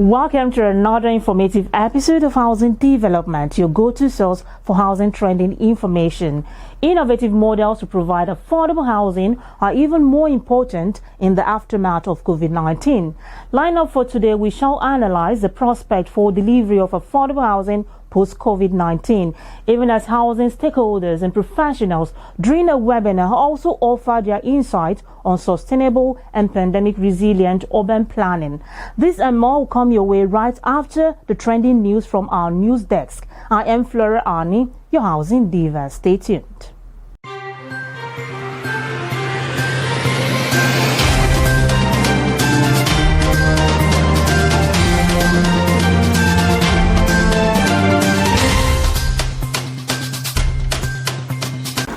Welcome to another informative episode of Housing Development, your go-to source for housing trending information. Innovative models to provide affordable housing are even more important in the aftermath of COVID-19. Line up for today, we shall analyze the prospect for delivery of affordable housing post-COVID-19, even as housing stakeholders and professionals during a webinar also offer their insight on sustainable and pandemic-resilient urban planning. This and more will come your way right after the trending news from our news desk. I am Flora Arnie, your housing diva. Stay tuned.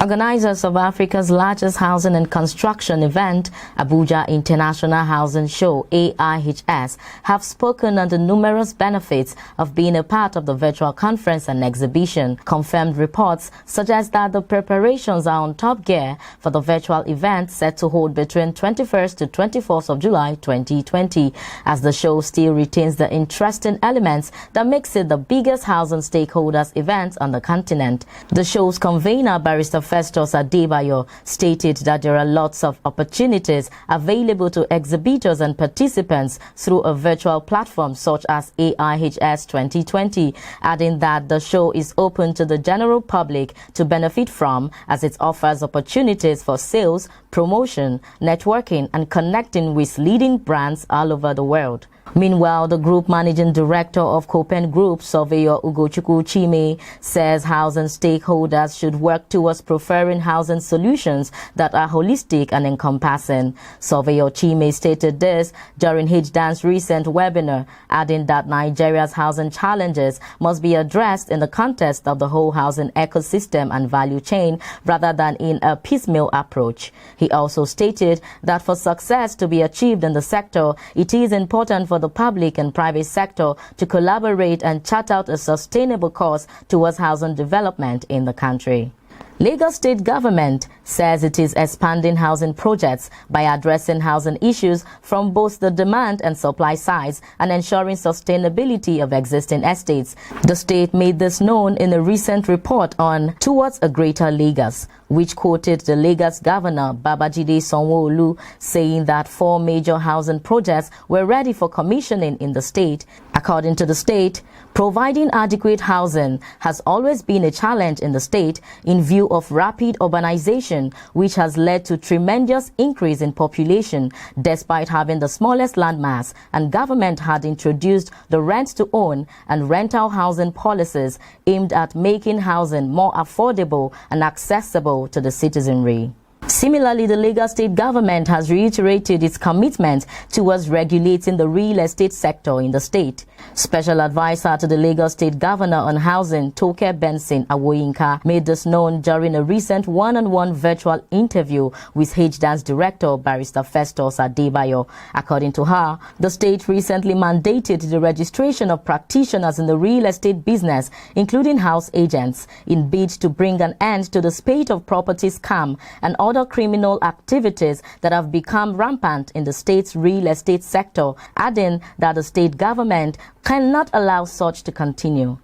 Organizers of Africa's largest housing and construction event, Abuja International Housing Show, AIHS, have spoken on the numerous benefits of being a part of the virtual conference and exhibition. Confirmed reports suggest that the preparations are on top gear for the virtual event set to hold between 21st to 24th of July 2020, as the show still retains the interesting elements that makes it the biggest housing stakeholders event on the continent. The show's convener, Barrister Festus Adebayo, stated that there are lots of opportunities available to exhibitors and participants through a virtual platform such as AIHS 2020, adding that the show is open to the general public to benefit from, as it offers opportunities for sales, promotion, networking, and connecting with leading brands all over the world. Meanwhile, the group managing director of Copen Group, Surveyor Ugochukwu Chime, says housing stakeholders should work towards preferring housing solutions that are holistic and encompassing. Surveyor Chime stated this during HDAN's recent webinar, adding that Nigeria's housing challenges must be addressed in the context of the whole housing ecosystem and value chain rather than in a piecemeal approach. He also stated that for success to be achieved in the sector, it is important for the public and private sector to collaborate and chart out a sustainable course towards housing development in the country. Lagos State Government says it is expanding housing projects by addressing housing issues from both the demand and supply sides and ensuring sustainability of existing estates. The state made this known in a recent report on Towards a Greater Lagos, which quoted the Lagos Governor Babajide Sanwo-Olu saying that 4 major housing projects were ready for commissioning in the state. According to the state, providing adequate housing has always been a challenge in the state in view of rapid urbanization, which has led to tremendous increase in population despite having the smallest landmass, and government had introduced the rent-to-own and rental housing policies aimed at making housing more affordable and accessible to the citizenry. Similarly, the Lagos State Government has reiterated its commitment towards regulating the real estate sector in the state. Special advisor to the Lagos State Governor on Housing, Toke Benson Awoyinka, made this known during a recent one-on-one virtual interview with HDAN's director, Barrister Festus Adebayo. According to her, the state recently mandated the registration of practitioners in the real estate business, including house agents, in bid to bring an end to the spate of property scam and other criminal activities that have become rampant in the state's real estate sector, adding that the state government cannot allow such to continue.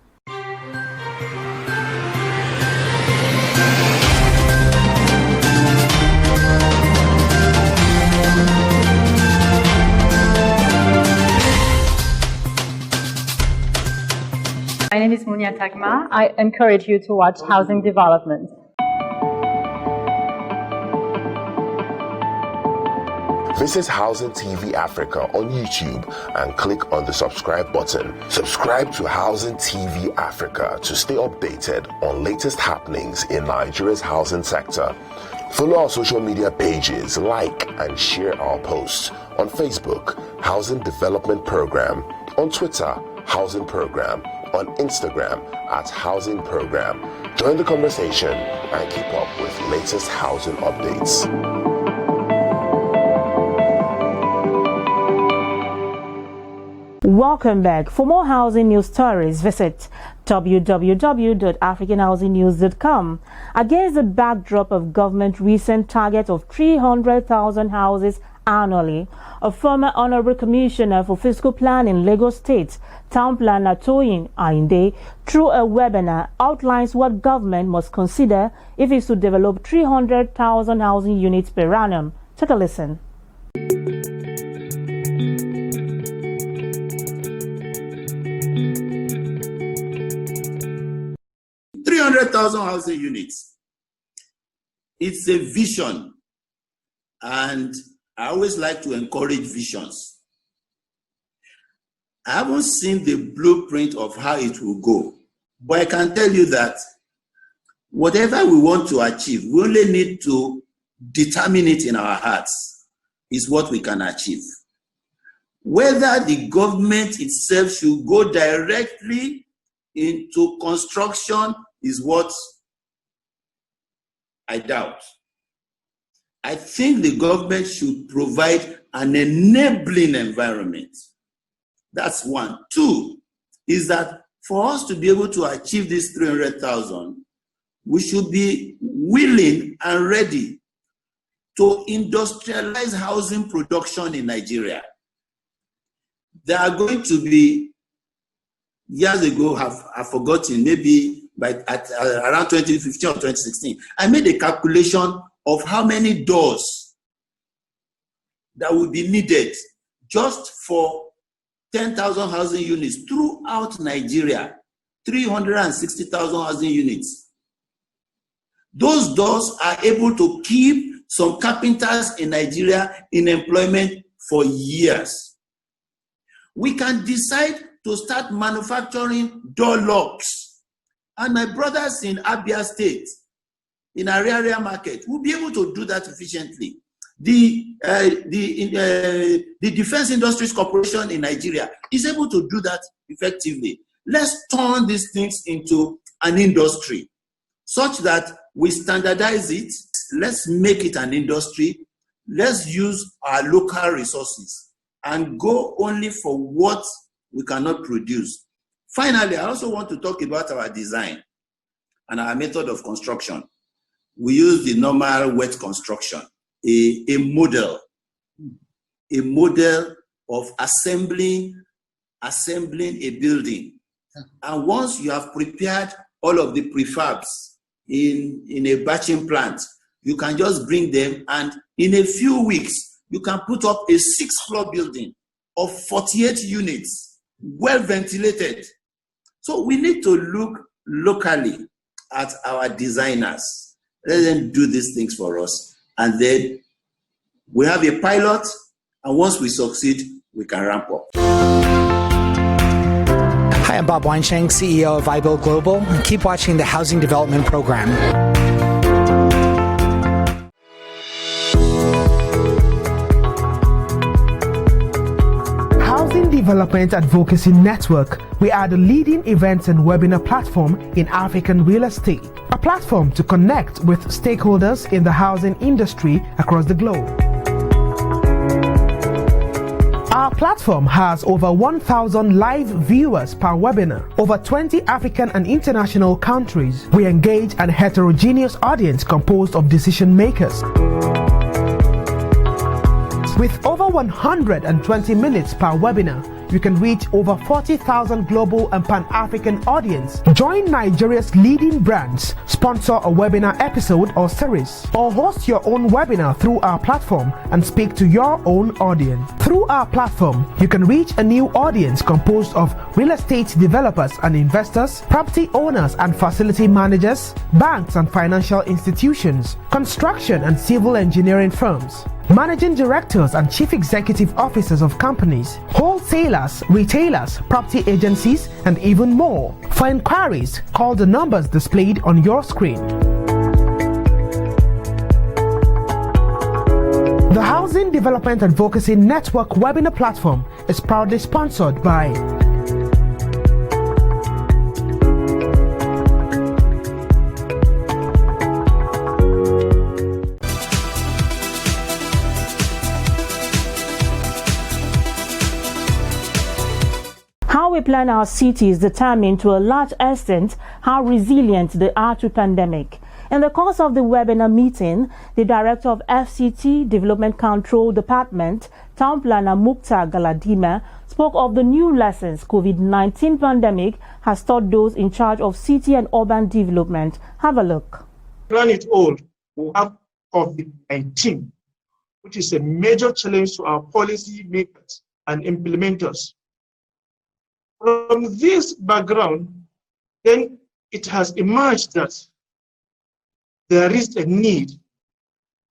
My name is Munia Tagma. I encourage you to watch Housing Development. Visit Housing TV Africa on YouTube and click on the subscribe button. Subscribe to Housing TV Africa to stay updated on latest happenings in Nigeria's housing sector. Follow our social media pages, like and share our posts on Facebook, Housing Development Program, on Twitter, Housing Program, on Instagram at Housing Program. Join the conversation and keep up with latest housing updates. Welcome back. For more housing news stories, visit www.africanhousingnews.com. Against the backdrop of government recent target of 300,000 houses annually. A former Honorable Commissioner for Fiscal Planning, Lagos State, Town Planner Toyin Ainde, through a webinar, outlines what government must consider if it's to develop 300,000 housing units per annum. Take a listen. 300,000 housing units. It's a vision, and I always like to encourage visions. I haven't seen the blueprint of how it will go, but I can tell you that whatever we want to achieve, we only need to determine it in our hearts, is what we can achieve. Whether the government itself should go directly into construction is what I doubt. I think the government should provide an enabling environment. That's one. Two is that for us to be able to achieve this 300,000, we should be willing and ready to industrialize housing production in Nigeria. There are going to be, years ago, I've forgotten, maybe around 2015 or 2016, I made a calculation of how many doors that would be needed just for 10,000 housing units throughout Nigeria, 360,000 housing units. Those doors are able to keep some carpenters in Nigeria in employment for years. We can decide to start manufacturing door locks. And my brothers in Abia State, in Ariaria Market, will be able to do that efficiently. The Defense Industries Corporation in Nigeria is able to do that effectively. Let's turn these things into an industry such that we standardize it. Let's make it an industry. Let's use our local resources and go only for what we cannot produce. Finally, I also want to talk about our design and our method of construction. We use the normal wet construction, a model of assembling a building. And once you have prepared all of the prefabs in a batching plant, you can just bring them, and in a few weeks, you can put up a 6-floor building of 48 units, well ventilated. So we need to look locally at our designers. Let them do these things for us. And then we have a pilot, and once we succeed, we can ramp up. Hi, I'm Bob Weinsheng, CEO of iBuild Global. And keep watching the Housing Development Program. Housing Development Advocacy Network, we are the leading events and webinar platform in African real estate, a platform to connect with stakeholders in the housing industry across the globe. Our platform has over 1,000 live viewers per webinar, over 20 African and international countries. We engage a heterogeneous audience composed of decision makers. With over 120 minutes per webinar, you can reach over 40,000 global and Pan-African audience. Join Nigeria's leading brands, sponsor a webinar episode or series, or host your own webinar through our platform and speak to your own audience. Through our platform, you can reach a new audience composed of real estate developers and investors, property owners and facility managers, banks and financial institutions, construction and civil engineering firms, managing directors and chief executive officers of companies, wholesalers, retailers, property agencies, and even more. For inquiries, call the numbers displayed on your screen. The Housing Development Advocacy Network webinar platform is proudly sponsored by How we plan our cities determine to a large extent how resilient they are to pandemic. In the course of the webinar meeting, the Director of FCT Development Control Department, Town Planner Mukhtar Galadima, spoke of the new lessons COVID-19 pandemic has taught those in charge of city and urban development. Have a look. Plan it all, we have COVID-19, which is a major challenge to our policy makers and implementers. From this background, then it has emerged that there is a need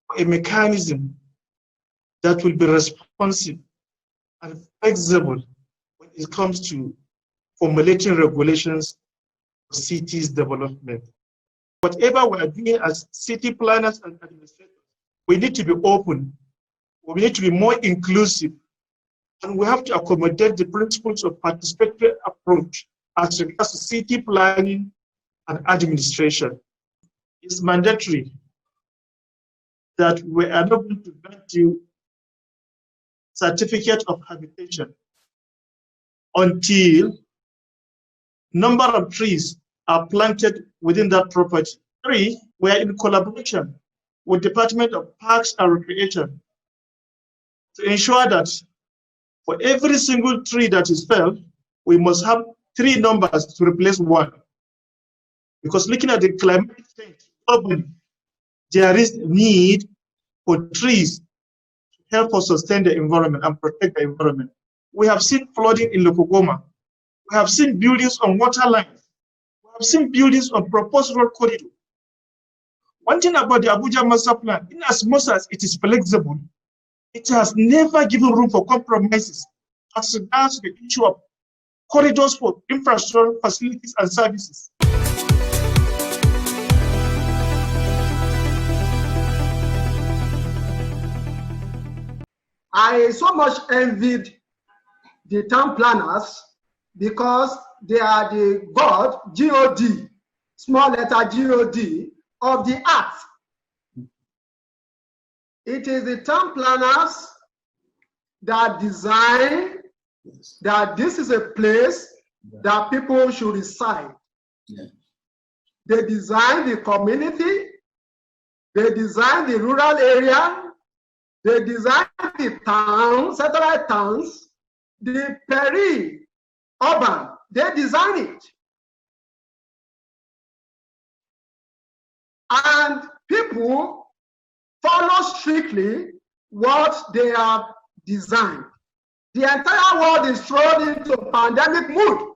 for a mechanism that will be responsive and flexible when it comes to formulating regulations for cities' development. Whatever we are doing as city planners and administrators, we need to be open, we need to be more inclusive, and we have to accommodate the principles of participatory approach as regards to city planning and administration. It's mandatory that we are not going to grant you certificate of habitation until number of trees are planted within that property. 3, we are in collaboration with Department of Parks and Recreation to ensure that for every single tree that is felled, we must have 3 numbers to replace 1. Because looking at the climate change globally, there is need for trees to help us sustain the environment and protect the environment. We have seen flooding in Lokogoma. We have seen buildings on water lines. We have seen buildings on proposed road corridor. One thing about the Abuja Master Plan, in as much as it is flexible, it has never given room for compromises as regards the issue of corridors for infrastructure, facilities, and services. I so much envied the town planners because they are the God, G-O-D, small letter G-O-D, of the earth. It is the town planners that design that this is a place that people should reside. They design the community, they design the rural area, they design the towns, satellite towns, the peri-urban, they design it. And people follow strictly what they have designed. The entire world is thrown into pandemic mood,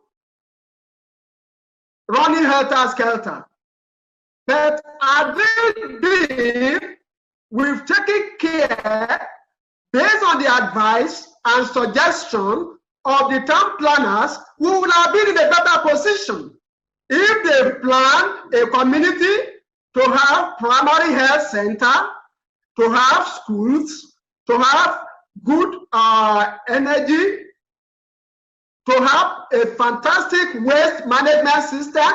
running helter-skelter. But I believe we've taken care, based on the advice and suggestion of the town planners, who would have been in a better position if they plan a community to have primary health center, to have schools, to have good energy, to have a fantastic waste management system,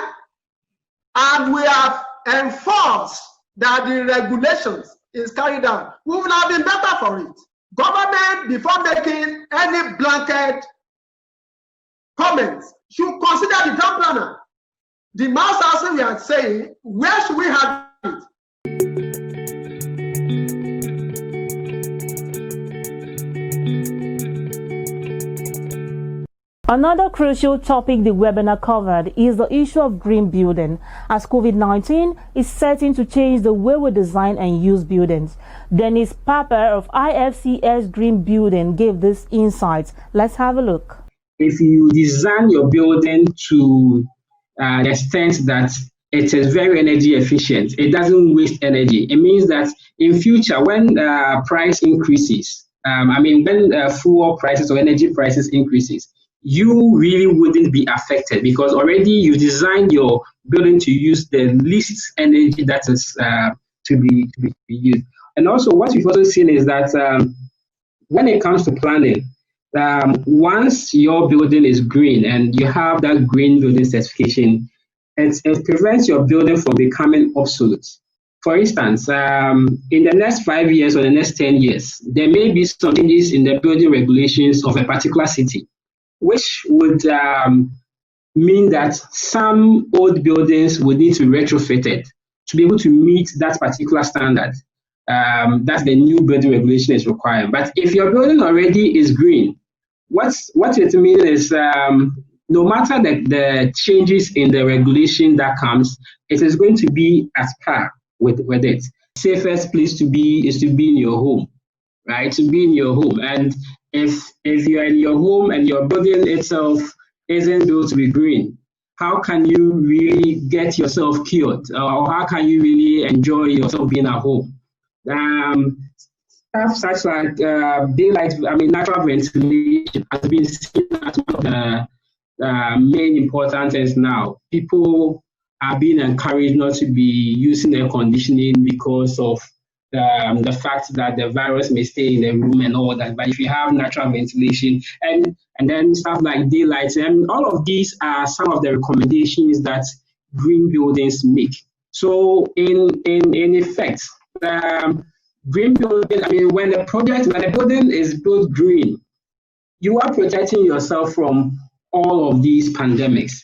and we have enforced that the regulations is carried out. We would have been better for it. Government, before making any blanket comments, should consider the town planner. The mouse house we are saying, where should we have it? Another crucial topic the webinar covered is the issue of green building, as COVID-19 is certain to change the way we design and use buildings. Dennis Papper of IFCS Green Building gave this insights. Let's have a look. If you design your building to the extent that it is very energy efficient, it doesn't waste energy. It means that in future, when price increases, when fuel prices or energy prices increases, you really wouldn't be affected because already you designed your building to use the least energy that is to be used. And also what we've also seen is that when it comes to planning, once your building is green and you have that green building certification, it prevents your building from becoming obsolete. For instance, in the next 5 years or the next 10 years, there may be some changes in the building regulations of a particular city, which would mean that some old buildings would need to be retrofitted. to be able to meet that particular standard. That's the new building regulation is requiring. But if your building already is green, what it means is no matter the changes in the regulation that comes, it is going to be at par with it. Safest place to be is to be in your home, right? To be in your home. And if you're in your home and your building itself isn't built to be green, how can you really get yourself cured? Or how can you really enjoy yourself being at home? Stuff such like daylight, natural ventilation has been seen as one of the main important things now. People are being encouraged not to be using air conditioning because of the fact that the virus may stay in the room and all that. But if you have natural ventilation and then stuff like daylight, and all of these are some of the recommendations that green buildings make. So in effect, green building, when the building is built green, you are protecting yourself from all of these pandemics.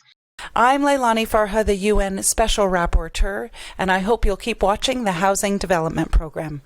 I'm Leilani Farha, the UN Special Rapporteur, and I hope you'll keep watching the Housing Development Program.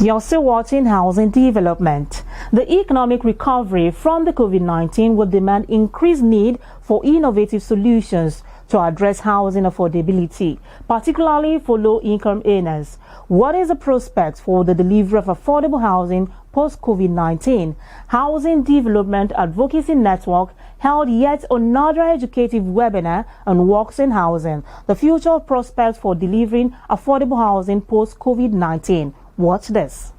You're still watching Housing Development. The economic recovery from the COVID-19 will demand increased need for innovative solutions to address housing affordability, particularly for low-income earners. What is the prospect for the delivery of affordable housing post-COVID-19? Housing Development Advocacy Network held yet another educative webinar on works in housing, the future prospects for delivering affordable housing post-COVID-19. Watch this.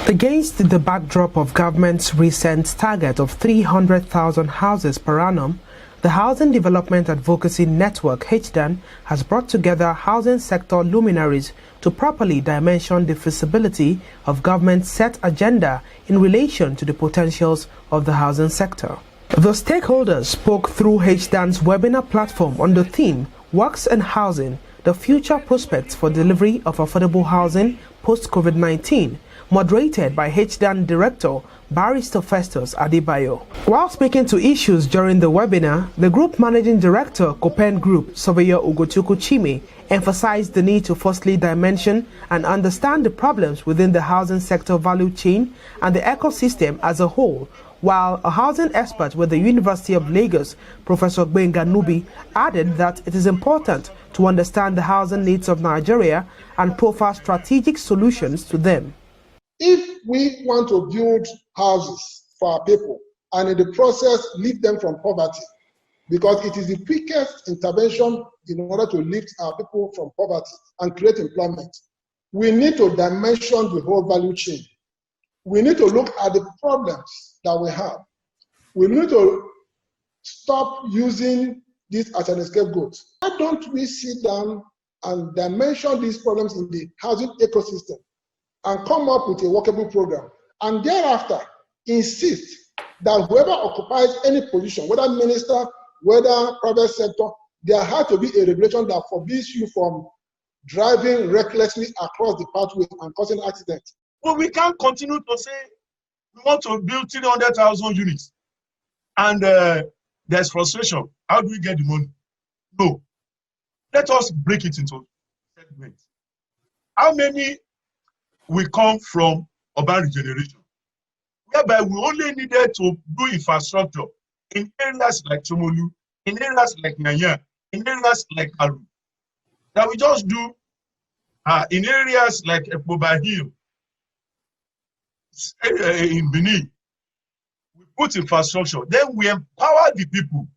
Against the backdrop of government's recent target of 300,000 houses per annum, the Housing Development Advocacy Network, HDAN, has brought together housing sector luminaries to properly dimension the feasibility of government's set agenda in relation to the potentials of the housing sector. The stakeholders spoke through HDAN's webinar platform on the theme Works and Housing, the Future Prospects for Delivery of Affordable Housing Post-COVID-19, moderated by HDAN Director Barrister Festus Adebayo. While speaking to issues during the webinar, the Group Managing Director, Copen Group, Surveyor Ugochukwu Chime, emphasized the need to firstly dimension and understand the problems within the housing sector value chain and the ecosystem as a whole, while a housing expert with the University of Lagos, Professor Gbenga Nubi, added that it is important to understand the housing needs of Nigeria and profile strategic solutions to them. If we want to build houses for our people and in the process lift them from poverty, because it is the quickest intervention in order to lift our people from poverty and create employment, we need to dimension the whole value chain. We need to look at the problems that we have. We need to stop using this as an scapegoat. Why don't we sit down and dimension these problems in the housing ecosystem and come up with a workable program, and thereafter insist that whoever occupies any position, whether minister, whether private sector, there has to be a regulation that forbids you from driving recklessly across the pathway and causing accidents. Well, we can't continue to say we want to build 300,000 units and there's frustration. How do we get the money? No. Let us break it into segments. How many will come from urban regeneration, whereby we only needed to do infrastructure in areas like Chomolu, in areas like Nanya, in areas like Aru, that we just do in areas like Ekpoba Hill, in Benin. We put infrastructure, then we empower the people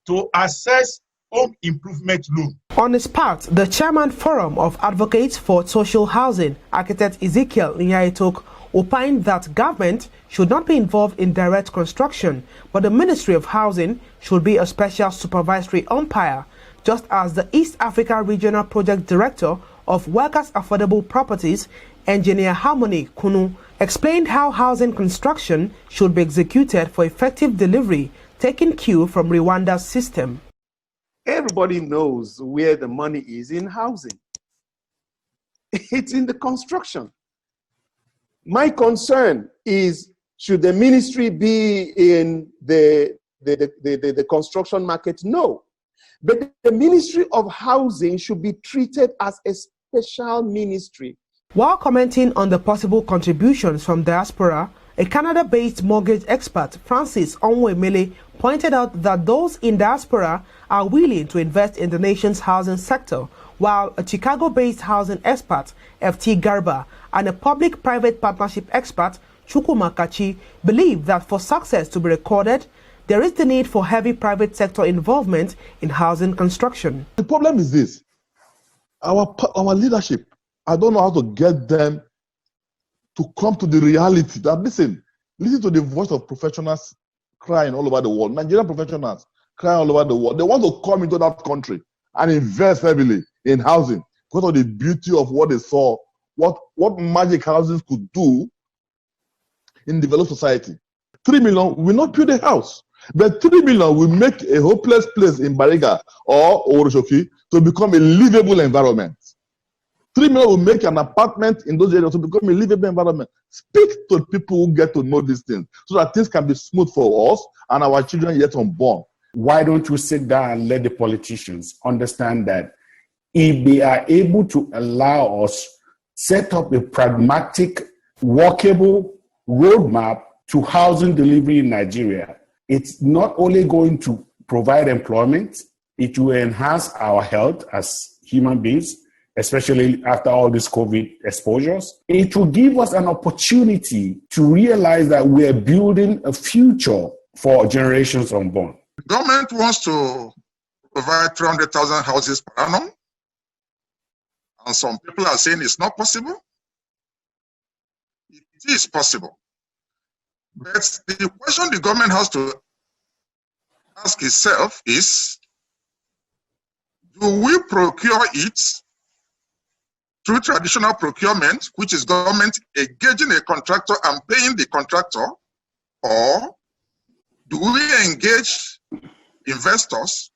to access home improvement loan. On his part, the Chairman Forum of Advocates for Social Housing, architect Ezekiel Nyaitok, opined that government should not be involved in direct construction, but the Ministry of Housing should be a special supervisory umpire, just as the East Africa Regional Project Director of Workers' Affordable Properties, Engineer Harmony Kunu, explained how housing construction should be executed for effective delivery, taking cue from Rwanda's system. Everybody knows where the money is in housing. It's in the construction. My concern is, should the ministry be in the construction market? No. But the Ministry of Housing should be treated as a special ministry. While commenting on the possible contributions from diaspora, a Canada-based mortgage expert, Francis Onwemele, pointed out that those in diaspora are willing to invest in the nation's housing sector, while a Chicago-based housing expert, FT Garba, and a public-private partnership expert, Chukuma Kachi, believe that for success to be recorded, there is the need for heavy private sector involvement in housing construction. The problem is this: our leadership, I don't know how to get them to come to the reality that, listen to the voice of professionals crying all over the world. Nigerian professionals crying all over the world. They want to come into that country and invest heavily in housing because of the beauty of what they saw, what magic houses could do in developed society. 3 million will not build a house, but 3 million will make a hopeless place in Bariga or Oroshoki to become a livable environment. 3 million will make an apartment in those areas to become a livable environment. Speak to people who get to know these things so that things can be smooth for us and our children yet unborn. Why don't you sit down and let the politicians understand that if they are able to allow us set up a pragmatic, workable roadmap to housing delivery in Nigeria, it's not only going to provide employment, it will enhance our health as human beings, especially after all these COVID exposures. It will give us an opportunity to realize that we're building a future for generations unborn. The government wants to provide 300,000 houses per annum, and some people are saying it's not possible. It is possible. But the question the government has to ask itself is, do we procure it through traditional procurement, which is government engaging a contractor and paying the contractor, or do we engage investors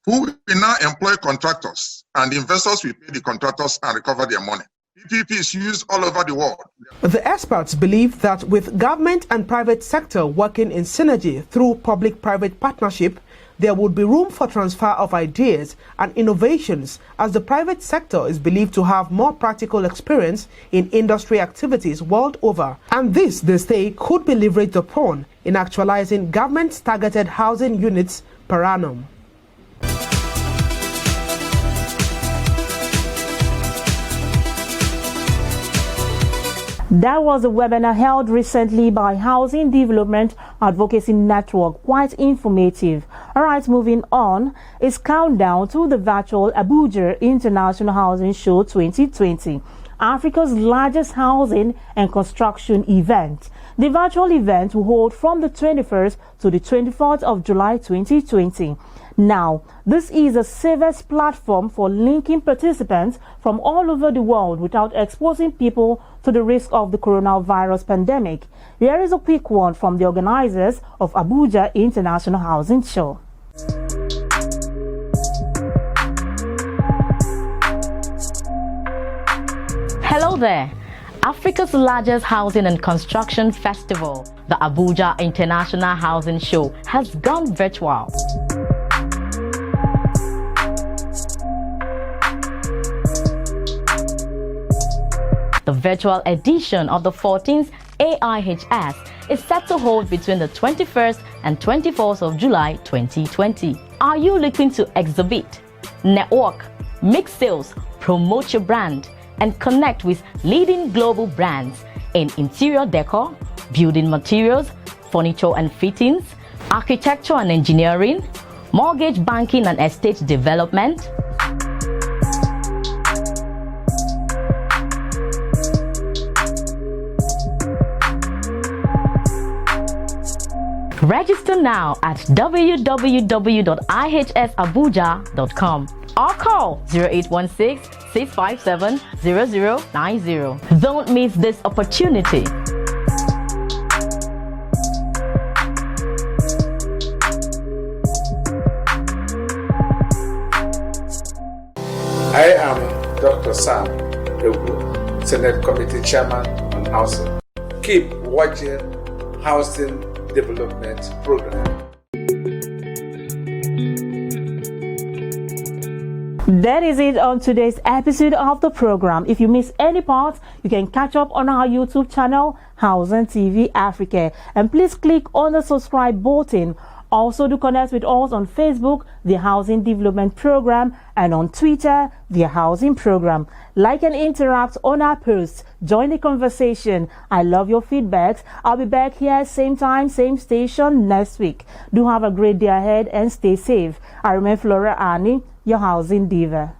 who will now employ contractors, and the investors will pay the contractors and recover their money? PPP is used all over the world. The experts believe that with government and private sector working in synergy through public-private partnership, there would be room for transfer of ideas and innovations, as the private sector is believed to have more practical experience in industry activities world over. And this, they say, could be leveraged upon in actualizing government's targeted housing units per annum. That was a webinar held recently by Housing Development Advocacy Network. Quite informative. All right, moving on. It's countdown to the virtual Abuja International Housing Show 2020, Africa's largest housing and construction event. The virtual event will hold from the 21st to the 24th of July 2020. Now, this is a safest platform for linking participants from all over the world without exposing people to the risk of the coronavirus pandemic. Here is a quick one from the organizers of Abuja International Housing Show. Hello there. Africa's largest housing and construction festival, the Abuja International Housing Show, has gone virtual. virtual edition of the 14th AIHS is set to hold between the 21st and 24th of July 2020. Are you looking to exhibit, network, make sales, promote your brand, and connect with leading global brands in interior decor, building materials, furniture and fittings, architecture and engineering, mortgage banking and estate development? Register now at www.ihsabuja.com or call 0816-657-0090. Don't miss this opportunity. I am Dr. Sam Egu, Senate Committee Chairman on Housing. Keep watching Housing Development Program. That is it on today's episode of the program. If you miss any part, you can catch up on our YouTube channel, Housing TV Africa. And please click on the subscribe button. Also, do connect with us on Facebook, the Housing Development Program, and on Twitter, the Housing Program. Like and interact on our posts. Join the conversation. I love your feedbacks. I'll be back here same time, same station next week. Do have a great day ahead and stay safe. I remain Flora Ani, your Housing Diva.